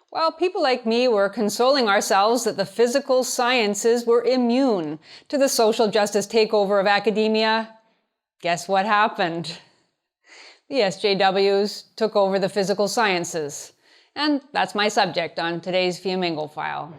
While people like me were consoling ourselves that the physical sciences were immune to the social justice takeover of academia, guess what happened? The SJWs took over the physical sciences. And that's my subject on today's Flamingo File.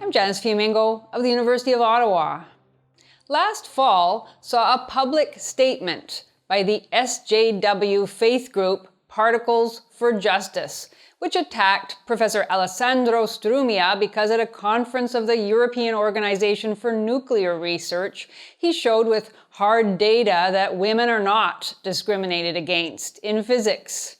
I'm Janice Flamingo of the University of Ottawa. Last fall saw a public statement by the SJW faith group Particles for Justice, which attacked Professor Alessandro Strumia because at a conference of the European Organization for Nuclear Research, he showed with hard data that women are not discriminated against in physics.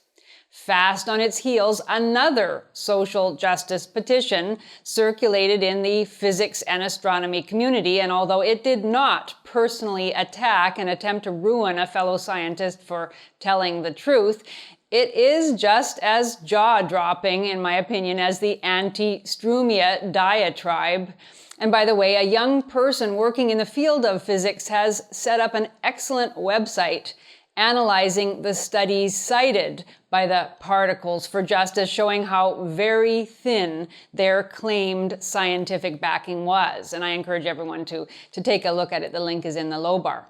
Fast on its heels, another social justice petition circulated in the physics and astronomy community, and although it did not personally attack and attempt to ruin a fellow scientist for telling the truth, it is just as jaw-dropping, in my opinion, as the anti-Strumia diatribe. And by the way, a young person working in the field of physics has set up an excellent website analyzing the studies cited by the Particles for Justice, showing how very thin their claimed scientific backing was. And I encourage everyone to take a look at it. The link is in the low bar.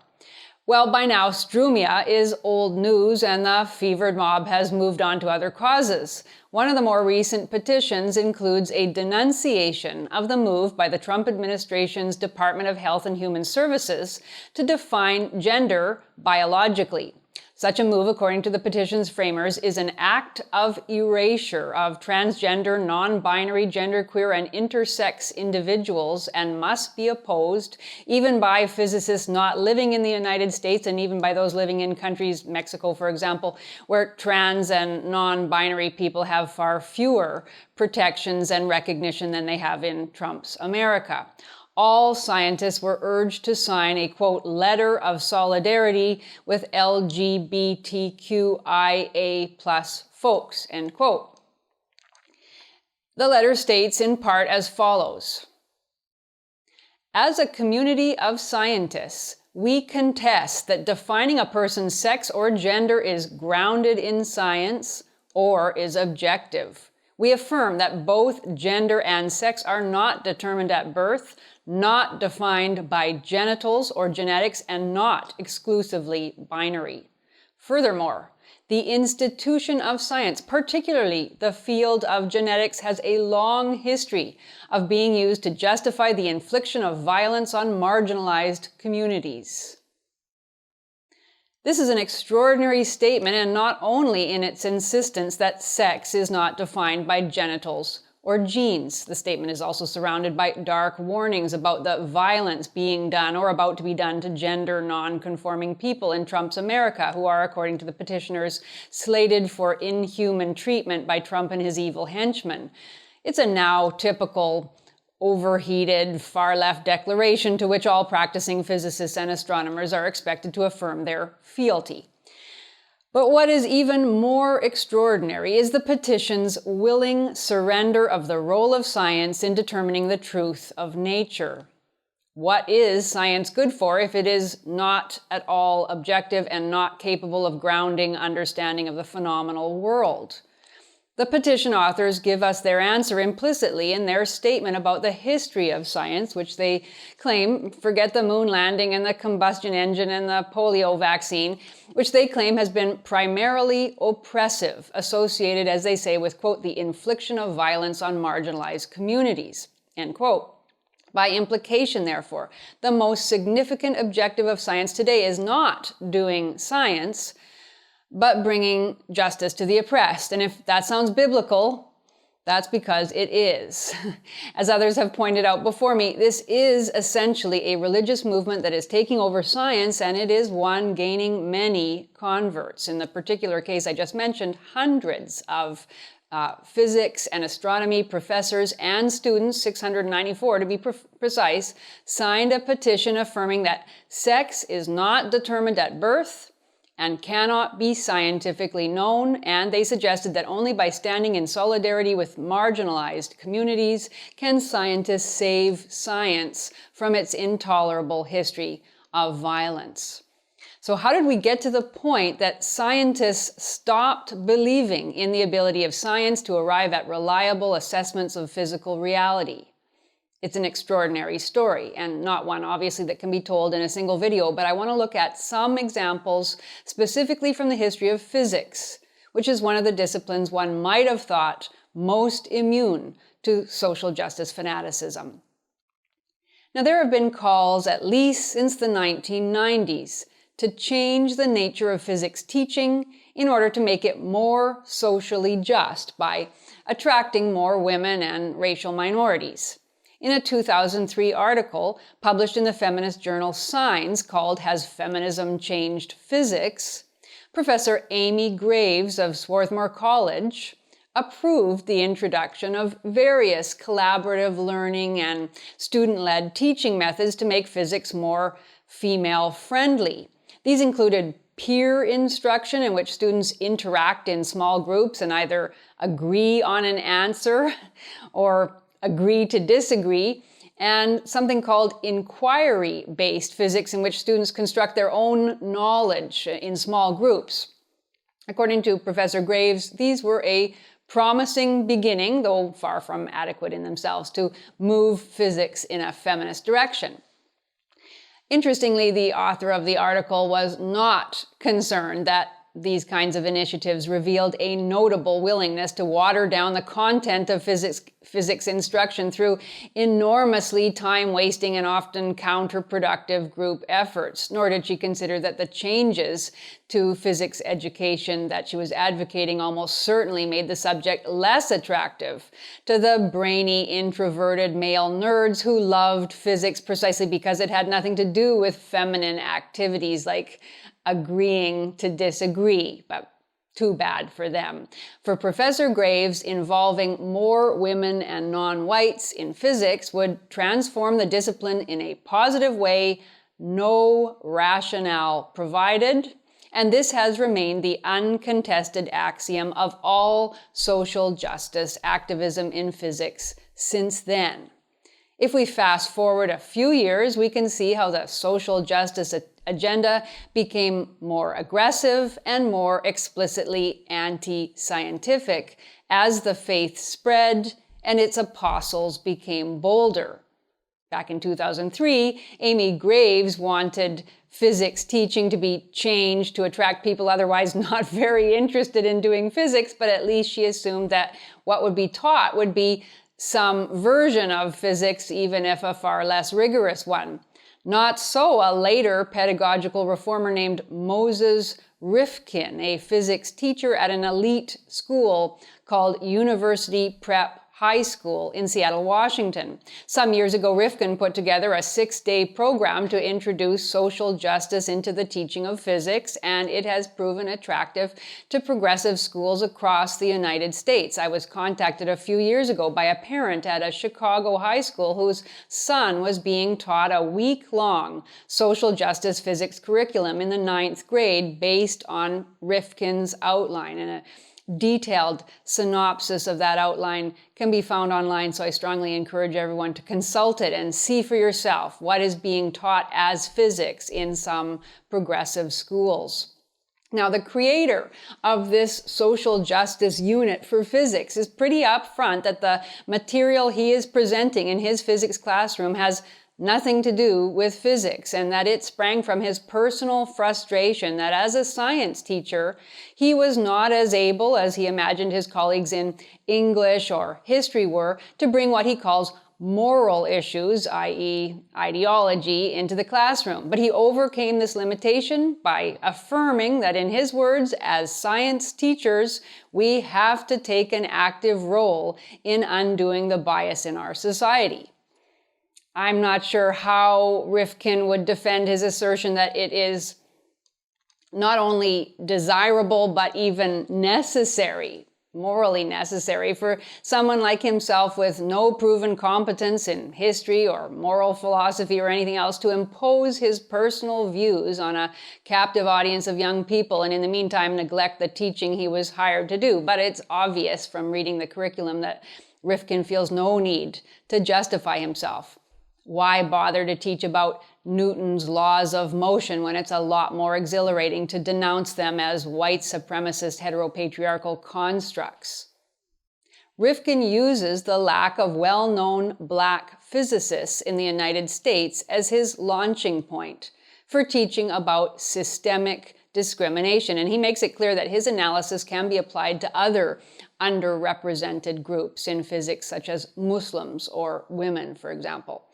Well, by now, Strumia is old news and the fevered mob has moved on to other causes. One of the more recent petitions includes a denunciation of the move by the Trump administration's Department of Health and Human Services to define gender biologically. Such a move, according to the petition's framers, is an act of erasure of transgender, non-binary, genderqueer, and intersex individuals and must be opposed even by physicists not living in the United States and even by those living in countries, Mexico, for example, where trans and non-binary people have far fewer protections and recognition than they have in Trump's America. All scientists were urged to sign a, quote, letter of solidarity with LGBTQIA folks, end quote. The letter states in part as follows. As a community of scientists, we contest that defining a person's sex or gender is grounded in science or is objective. We affirm that both gender and sex are not determined at birth, not defined by genitals or genetics, and not exclusively binary. Furthermore, the institution of science, particularly the field of genetics, has a long history of being used to justify the infliction of violence on marginalized communities. This is an extraordinary statement, and not only in its insistence that sex is not defined by genitals or genes. The statement is also surrounded by dark warnings about the violence being done or about to be done to gender non-conforming people in Trump's America, who are, according to the petitioners, slated for inhuman treatment by Trump and his evil henchmen. It's a now typical overheated, far-left declaration to which all practicing physicists and astronomers are expected to affirm their fealty. But what is even more extraordinary is the petition's willing surrender of the role of science in determining the truth of nature. What is science good for if it is not at all objective and not capable of grounding understanding of the phenomenal world? The petition authors give us their answer implicitly in their statement about the history of science, which they claim, forget the moon landing and the combustion engine and the polio vaccine, which they claim has been primarily oppressive, associated, as they say, with, quote, the infliction of violence on marginalized communities, end quote. By implication, therefore, the most significant objective of science today is not doing science, but bringing justice to the oppressed. And if that sounds biblical, that's because it is. As others have pointed out before me, this is essentially a religious movement that is taking over science, and it is one gaining many converts. In the particular case I just mentioned, hundreds of physics and astronomy professors and students, 694 to be precise, signed a petition affirming that sex is not determined at birth and cannot be scientifically known, and they suggested that only by standing in solidarity with marginalized communities can scientists save science from its intolerable history of violence. So how did we get to the point that scientists stopped believing in the ability of science to arrive at reliable assessments of physical reality? It's an extraordinary story, and not one obviously that can be told in a single video, but I want to look at some examples specifically from the history of physics, which is one of the disciplines one might have thought most immune to social justice fanaticism. Now, there have been calls, at least since the 1990s, to change the nature of physics teaching in order to make it more socially just by attracting more women and racial minorities. In a 2003 article published in the feminist journal Signs called "Has Feminism Changed Physics?", Professor Amy Graves of Swarthmore College approved the introduction of various collaborative learning and student-led teaching methods to make physics more female-friendly. These included peer instruction, in which students interact in small groups and either agree on an answer or agree to disagree, and something called inquiry-based physics, in which students construct their own knowledge in small groups. According to Professor Graves, these were a promising beginning, though far from adequate in themselves, to move physics in a feminist direction. Interestingly, the author of the article was not concerned that these kinds of initiatives revealed a notable willingness to water down the content of physics instruction through enormously time-wasting and often counterproductive group efforts, nor did she consider that the changes to physics education that she was advocating almost certainly made the subject less attractive to the brainy, introverted male nerds who loved physics precisely because it had nothing to do with feminine activities like agreeing to disagree, but too bad for them. For Professor Graves, involving more women and non-whites in physics would transform the discipline in a positive way, no rationale provided, and this has remained the uncontested axiom of all social justice activism in physics since then. If we fast forward a few years, we can see how the social justice agenda became more aggressive and more explicitly anti-scientific as the faith spread and its apostles became bolder. Back in 2003, Amy Graves wanted physics teaching to be changed to attract people otherwise not very interested in doing physics, but at least she assumed that what would be taught would be some version of physics, even if a far less rigorous one. Not so a later pedagogical reformer named Moses Rifkin, a physics teacher at an elite school called University Prep High School in Seattle, Washington. Some years ago, Rifkin put together a 6-day program to introduce social justice into the teaching of physics, and it has proven attractive to progressive schools across the United States. I was contacted a few years ago by a parent at a Chicago high school whose son was being taught a week-long social justice physics curriculum in the 9th grade based on Rifkin's outline, and a detailed synopsis of that outline can be found online, so I strongly encourage everyone to consult it and see for yourself what is being taught as physics in some progressive schools. Now, the creator of this social justice unit for physics is pretty upfront that the material he is presenting in his physics classroom has nothing to do with physics, and that it sprang from his personal frustration that as a science teacher, he was not as able as he imagined his colleagues in English or history were to bring what he calls moral issues, i.e. ideology, into the classroom. But he overcame this limitation by affirming that, in his words, as science teachers, we have to take an active role in undoing the bias in our society. I'm not sure how Rifkin would defend his assertion that it is not only desirable but even necessary morally necessary for someone like himself with no proven competence in history or moral philosophy or anything else to impose his personal views on a captive audience of young people and in the meantime neglect the teaching he was hired to do. But it's obvious from reading the curriculum that Rifkin feels no need to justify himself. Why bother to teach about Newton's laws of motion when it's a lot more exhilarating to denounce them as white supremacist heteropatriarchal constructs? Rifkin uses the lack of well-known black physicists in the United States as his launching point for teaching about systemic discrimination, and he makes it clear that his analysis can be applied to other underrepresented groups in physics, such as Muslims or women, for example.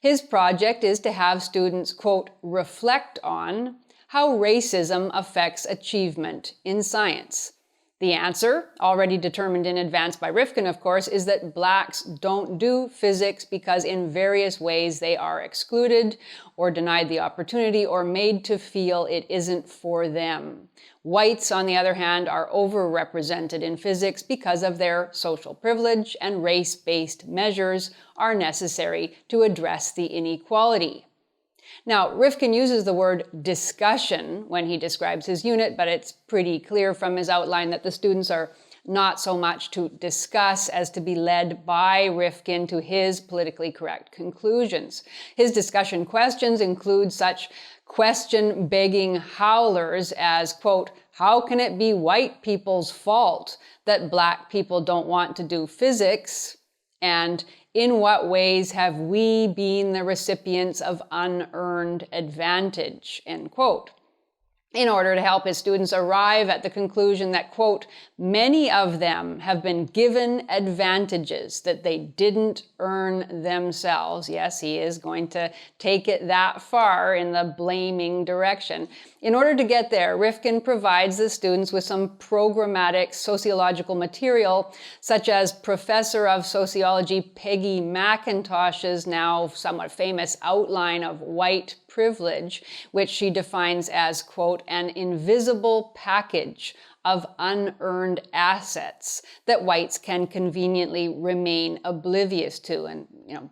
His project is to have students, quote, reflect on how racism affects achievement in science. The answer, already determined in advance by Rifkin, of course, is that blacks don't do physics because in various ways they are excluded or denied the opportunity or made to feel it isn't for them. Whites, on the other hand, are overrepresented in physics because of their social privilege, and race-based measures are necessary to address the inequality. Now, Rifkin uses the word discussion when he describes his unit, but it's pretty clear from his outline that the students are not so much to discuss as to be led by Rifkin to his politically correct conclusions. His discussion questions include such question-begging howlers as, quote, how can it be white people's fault that black people don't want to do physics? And in what ways have we been the recipients of unearned advantage, end quote. In order to help his students arrive at the conclusion that, quote, many of them have been given advantages that they didn't earn themselves. Yes, he is going to take it that far in the blaming direction. In order to get there, Rifkin provides the students with some programmatic sociological material, such as Professor of Sociology Peggy McIntosh's now somewhat famous outline of white privilege, which she defines as, quote, an invisible package of unearned assets that whites can conveniently remain oblivious to. And,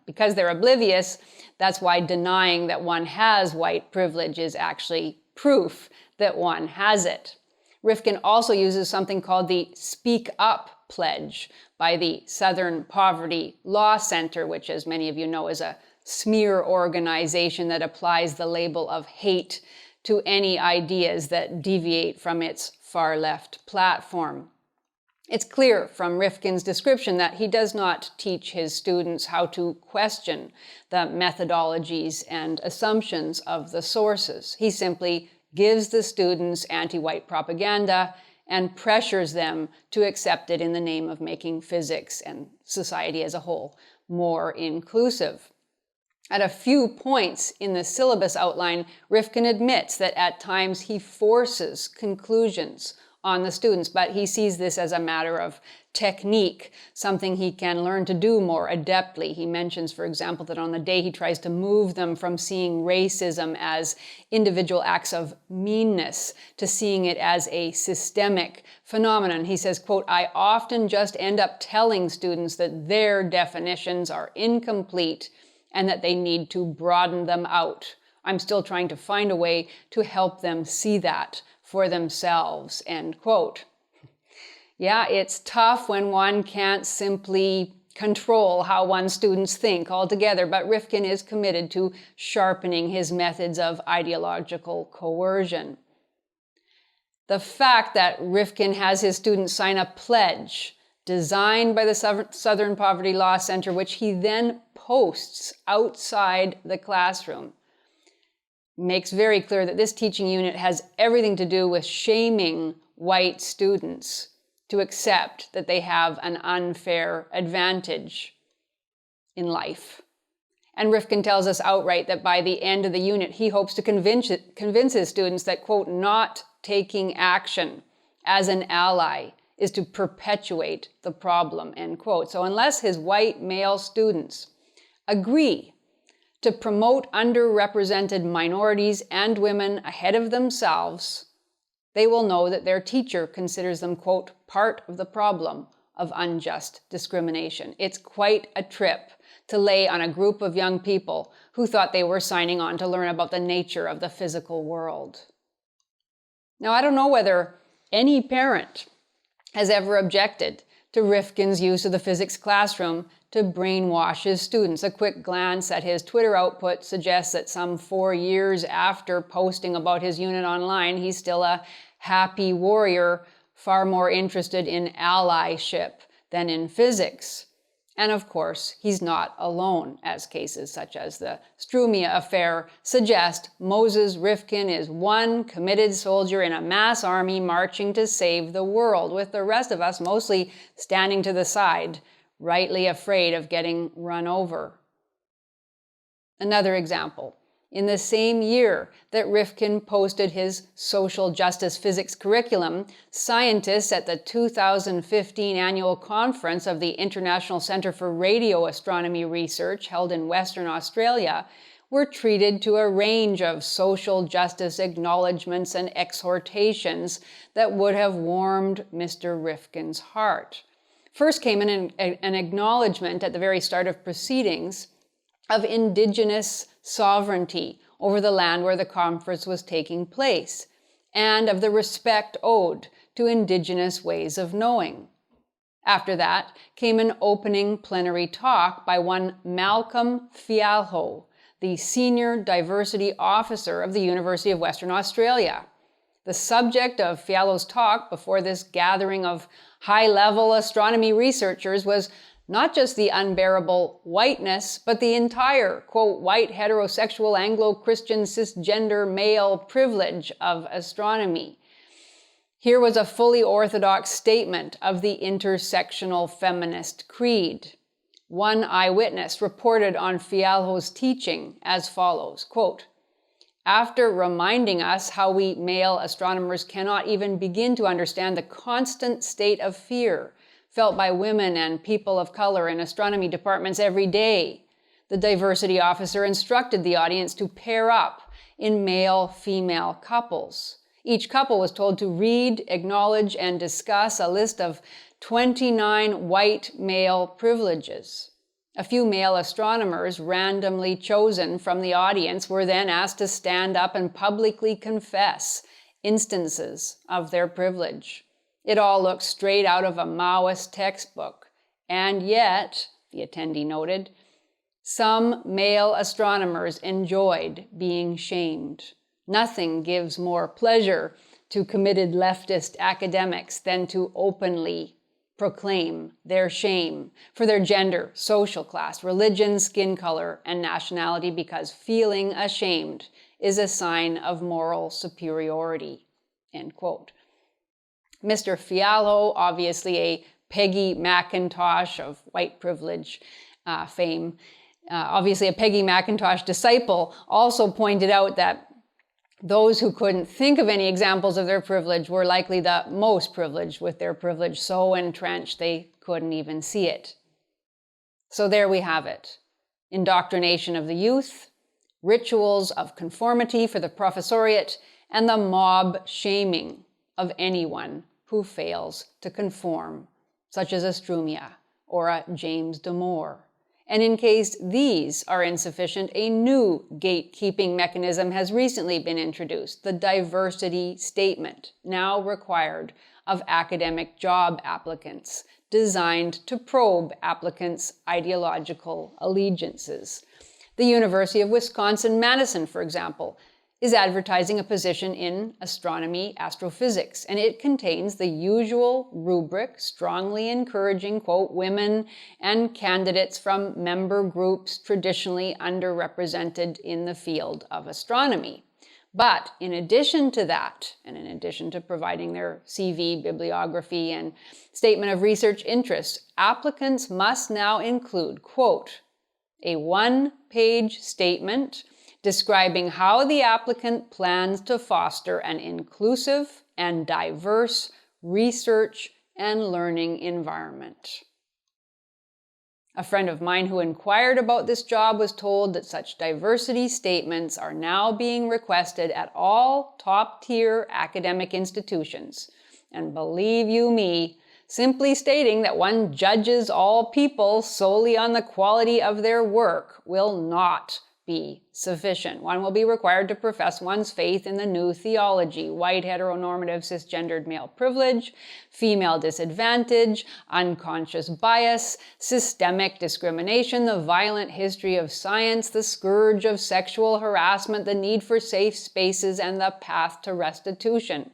because they're oblivious, that's why denying that one has white privilege is actually proof that one has it. Rifkin also uses something called the Speak Up Pledge by the Southern Poverty Law Center, which, as many of you know, is a smear organization that applies the label of hate to any ideas that deviate from its far-left platform. It's clear from Rifkin's description that he does not teach his students how to question the methodologies and assumptions of the sources. He simply gives the students anti-white propaganda and pressures them to accept it in the name of making physics and society as a whole more inclusive. At a few points in the syllabus outline, Rifkin admits that at times he forces conclusions on the students, but he sees this as a matter of technique, something he can learn to do more adeptly. He mentions, for example, that on the day he tries to move them from seeing racism as individual acts of meanness to seeing it as a systemic phenomenon, he says, quote, I often just end up telling students that their definitions are incomplete and that they need to broaden them out. I'm still trying to find a way to help them see that for themselves, end quote. Yeah, it's tough when one can't simply control how one's students think altogether, but Rifkin is committed to sharpening his methods of ideological coercion. The fact that Rifkin has his students sign a pledge designed by the Southern Poverty Law Center, which he then posts outside the classroom, makes very clear that this teaching unit has everything to do with shaming white students to accept that they have an unfair advantage in life. And Rifkin tells us outright that by the end of the unit, he hopes to convince his students that, quote, not taking action as an ally is to perpetuate the problem, end quote. So unless his white male students agree to promote underrepresented minorities and women ahead of themselves, they will know that their teacher considers them, quote, part of the problem of unjust discrimination. It's quite a trip to lay on a group of young people who thought they were signing on to learn about the nature of the physical world. Now, I don't know whether any parent has ever objected to Rifkin's use of the physics classroom to brainwash his students. A quick glance at his Twitter output suggests that some 4 years after posting about his unit online, he's still a happy warrior, far more interested in allyship than in physics. And of course, he's not alone, as cases such as the Strumia affair suggest. Moses Rifkin is one committed soldier in a mass army marching to save the world, with the rest of us mostly standing to the side, rightly afraid of getting run over. Another example. In the same year that Rifkin posted his social justice physics curriculum, scientists at the 2015 annual conference of the International Centre for Radio Astronomy Research, held in Western Australia, were treated to a range of social justice acknowledgements and exhortations that would have warmed Mr. Rifkin's heart. First came an acknowledgement at the very start of proceedings of Indigenous sovereignty over the land where the conference was taking place, and of the respect owed to Indigenous ways of knowing. After that came an opening plenary talk by one Malcolm Fialho, the Senior Diversity Officer of the University of Western Australia. The subject of Fialho's talk before this gathering of high-level astronomy researchers was not just the unbearable whiteness, but the entire, quote, white, heterosexual, Anglo-Christian, cisgender, male privilege of astronomy. Here was a fully orthodox statement of the intersectional feminist creed. One eyewitness reported on Fialho's teaching as follows, quote, after reminding us how we male astronomers cannot even begin to understand the constant state of fear felt by women and people of color in astronomy departments every day, the diversity officer instructed the audience to pair up in male-female couples. Each couple was told to read, acknowledge, and discuss a list of 29 white male privileges. A few male astronomers, randomly chosen from the audience, were then asked to stand up and publicly confess instances of their privilege. It all looked straight out of a Maoist textbook. And yet, the attendee noted, some male astronomers enjoyed being shamed. Nothing gives more pleasure to committed leftist academics than to openly proclaim their shame for their gender, social class, religion, skin color, and nationality, because feeling ashamed is a sign of moral superiority, end quote. Mr. Fialho, obviously a Peggy McIntosh of white privilege fame, obviously a Peggy McIntosh disciple, also pointed out that those who couldn't think of any examples of their privilege were likely the most privileged, with their privilege so entrenched they couldn't even see it. So there we have it. Indoctrination of the youth, rituals of conformity for the professoriate, and the mob shaming of anyone who fails to conform, such as a Strumia or a James Damore. And in case these are insufficient, a new gatekeeping mechanism has recently been introduced, the diversity statement, now required of academic job applicants, designed to probe applicants' ideological allegiances. The University of Wisconsin-Madison, for example, is advertising a position in astronomy astrophysics, and it contains the usual rubric strongly encouraging, quote, women and candidates from member groups traditionally underrepresented in the field of astronomy. But in addition to that, and in addition to providing their CV, bibliography, and statement of research interest, applicants must now include, quote, a one-page statement describing how the applicant plans to foster an inclusive and diverse research and learning environment. A friend of mine who inquired about this job was told that such diversity statements are now being requested at all top-tier academic institutions. And believe you me, simply stating that one judges all people solely on the quality of their work will not be sufficient. One will be required to profess one's faith in the new theology: white, heteronormative, cisgendered male privilege, female disadvantage, unconscious bias, systemic discrimination, the violent history of science, the scourge of sexual harassment, the need for safe spaces, and the path to restitution.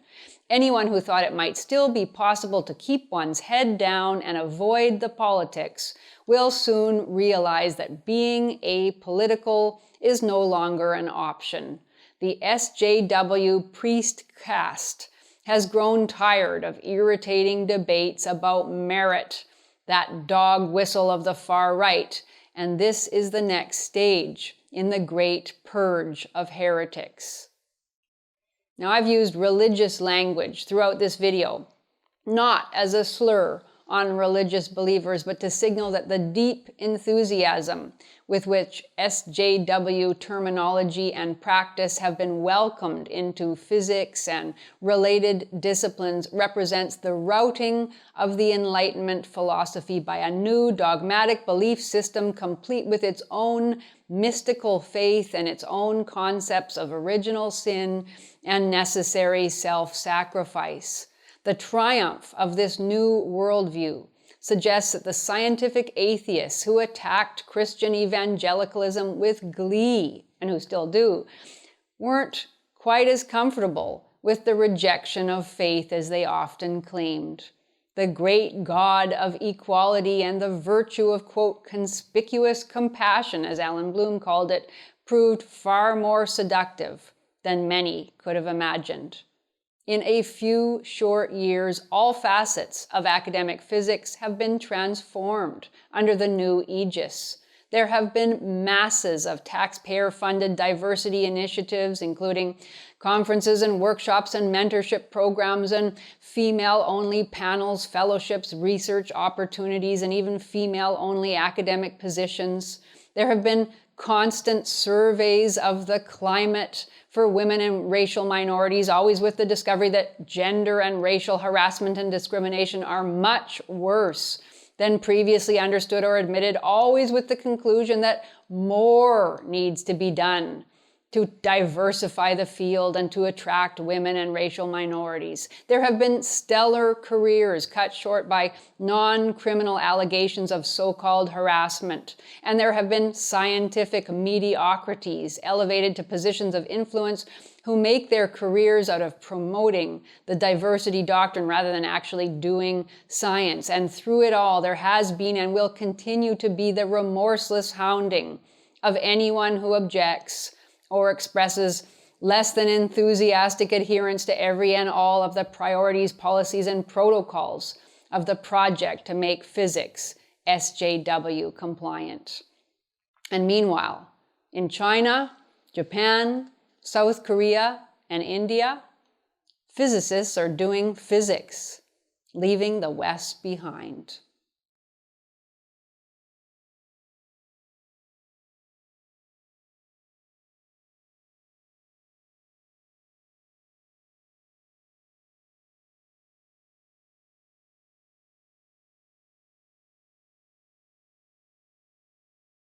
Anyone who thought it might still be possible to keep one's head down and avoid the politics will soon realize that being apolitical is no longer an option. The SJW priest caste has grown tired of irritating debates about merit, that dog whistle of the far right, and this is the next stage in the great purge of heretics. Now, I've used religious language throughout this video, not as a slur on religious believers, but to signal that the deep enthusiasm with which SJW terminology and practice have been welcomed into physics and related disciplines represents the routing of the Enlightenment philosophy by a new dogmatic belief system complete with its own mystical faith and its own concepts of original sin and necessary self-sacrifice. The triumph of this new worldview suggests that the scientific atheists who attacked Christian evangelicalism with glee, and who still do, weren't quite as comfortable with the rejection of faith as they often claimed. The great God of equality and the virtue of, quote, conspicuous compassion, as Alan Bloom called it, proved far more seductive than many could have imagined. In a few short years, all facets of academic physics have been transformed under the new aegis. There have been masses of taxpayer-funded diversity initiatives, including conferences and workshops and mentorship programs and female-only panels, fellowships, research opportunities, and even female-only academic positions. There have been constant surveys of the climate for women and racial minorities, always with the discovery that gender and racial harassment and discrimination are much worse than previously understood or admitted, always with the conclusion that more needs to be done to diversify the field and to attract women and racial minorities. There have been stellar careers cut short by non-criminal allegations of so-called harassment. And there have been scientific mediocrities elevated to positions of influence who make their careers out of promoting the diversity doctrine rather than actually doing science. And through it all, there has been and will continue to be the remorseless hounding of anyone who objects or expresses less than enthusiastic adherence to every and all of the priorities, policies, and protocols of the project to make physics SJW compliant. And meanwhile, in China, Japan, South Korea, and India, physicists are doing physics, leaving the West behind.